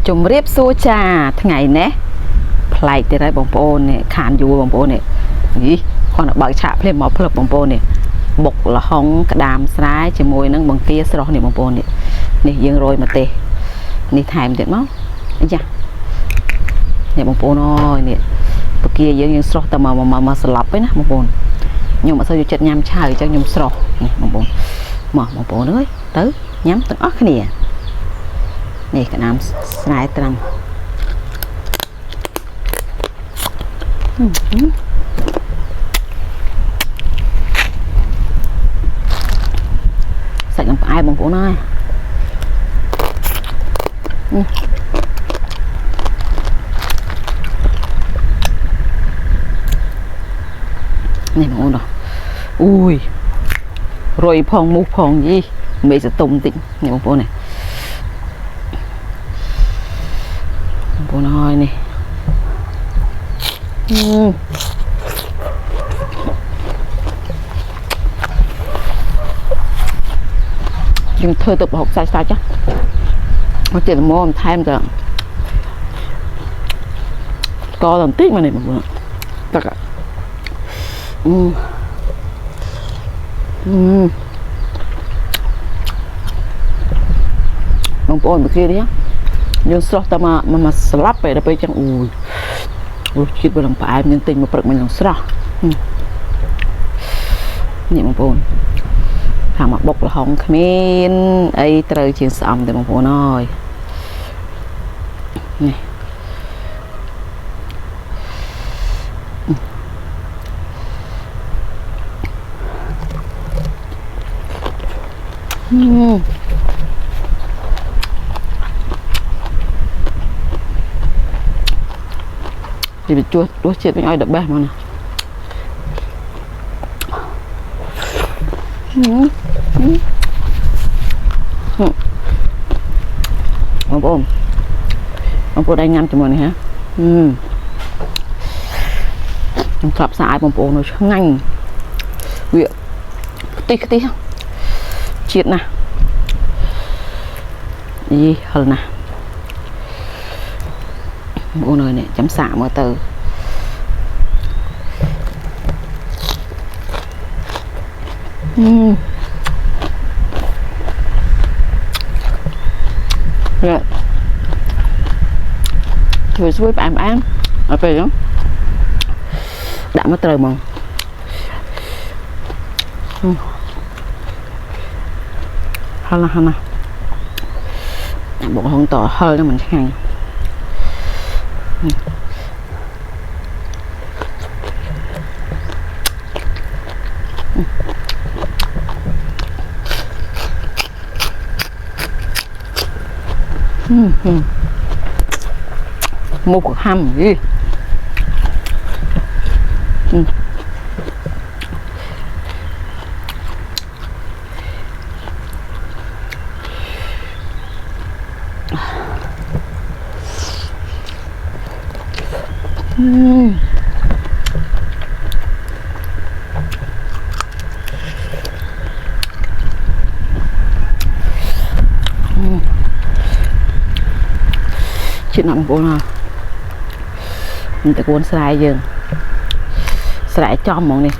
chùm riếp xua trà ngày nè play từ đây bông bồ này khán du bông bồ này gì còn bạc chạm lên mỏ phật bông bồ này bột là hông cái đàm sái chỉ môi nâng bằng kia sau đó này bông bồ này này dương rồi mà tê này thèm được máu nha này bông bồ nói nè kia dương sau tao mà slap ấy nè bông bồ nhưng mà sao chết nhám chài cho nhung sau này bông bồ mở bông bồ nữa tới nhắm từng óc cái này nè cái đàm sái trăng sạch làm ai bằng cổ này này bằng rồi ui rồi phong mu phong gì mấy sẽ tung tịnh này bằng cổ này cổ nói này nhưng thôi tập học sai chắc nó chỉ là môn thêm rồi có làm tiếc mà này mọi người tất cả bông bồn một kia đi nhá nhưng sau ta mà slap về là bây chẳng ui chít vào lòng phải nhưng tình mà bật mình lòng sra nhẹ bông bồn thằng mặc bọc là hồng khmên ấy trời chuyện sầm để bông bồn nói này thì bị chua chết với ai đập bè mà nè bông bồn đây ngăn cho mình hả sập sải bông bồn nó nhanh việc tí không chết nè gì hơn nè bộ này này chấm xả mở từ rồi rồi suối bạn ăn ở về đó đã mất trời mong hơn nè bộ không tỏ hơi nó mình hàng một cuộc hầm gì chuyện nằm của nào mình tự cuốn sài dừng sài cho món này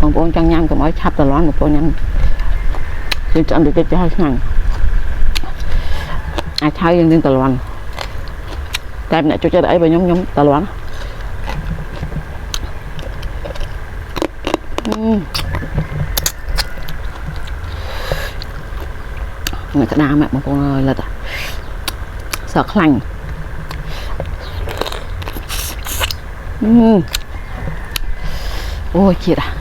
bông bông trăng nhang của mỗi chắp tờ loan một bông nhang thì chọn được cái hai ngàn ai thấy những tờ loan tem này cho đấy với nhóm tờ loan người ta đam mẹ một con ơi là sợ lành ôi chị đã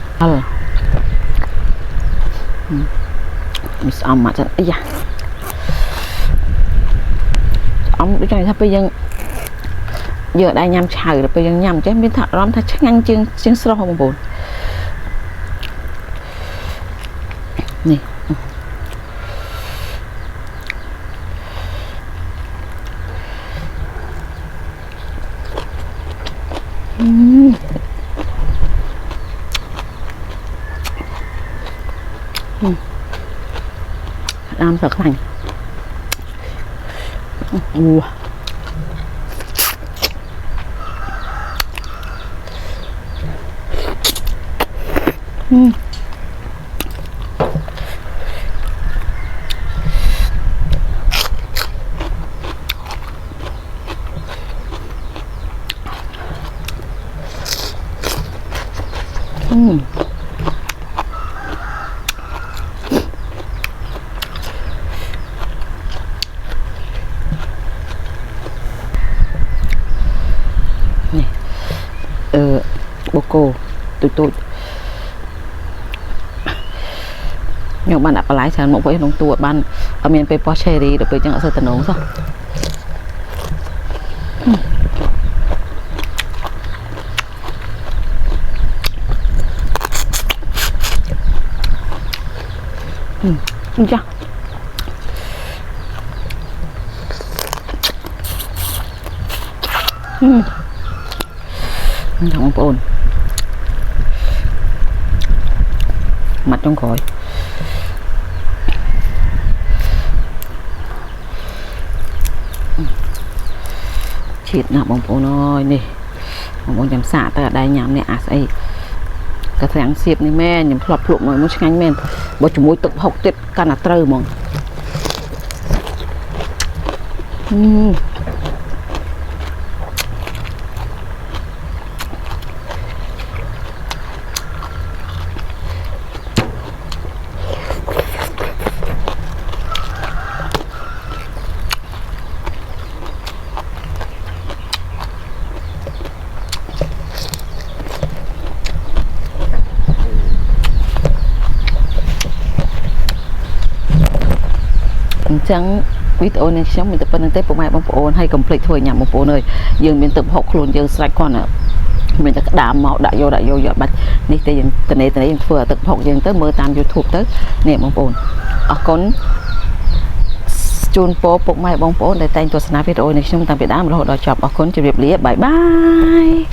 mình xong mà ấy da ông cái này sao bây giờ đây nhâm chài rồi bây giờ nhâm chứ biến thật lắm thật chắc ngăn chương sâu không buồn nè Làm thật lành. Ủa. Nè. Bồ cô tụi nhưng bạn đã có lái sang một với nông tua bạn ở miền Tây Porsche đi được chẳng ở sơ tần ống sao chưa không ổn mặt trong khỏi chít nào bông phố nói nè bông chấm xả ta đây nhắm nè ấy cái thằng xếp này mẹ nhầm lọp lụm rồi muốn ngánh men bỏ chủ mối tự học tiết căn là trơ mong chẳng video này sống mình tập bên tết của mai bông ôn hay complete thôi nhằm một bộ nơi dương mình tập học luôn dương sai con à mình đã đạm màu đại vô giờ bắt đi tới từ này vừa tập học dương tới mưa tam YouTube tới nè bông ôn ở con chun po bụng mai bông ôn để tay tôi snap video này xong tạm biệt đã một hồi đòi chọc ở con chụp đẹp lía bye bye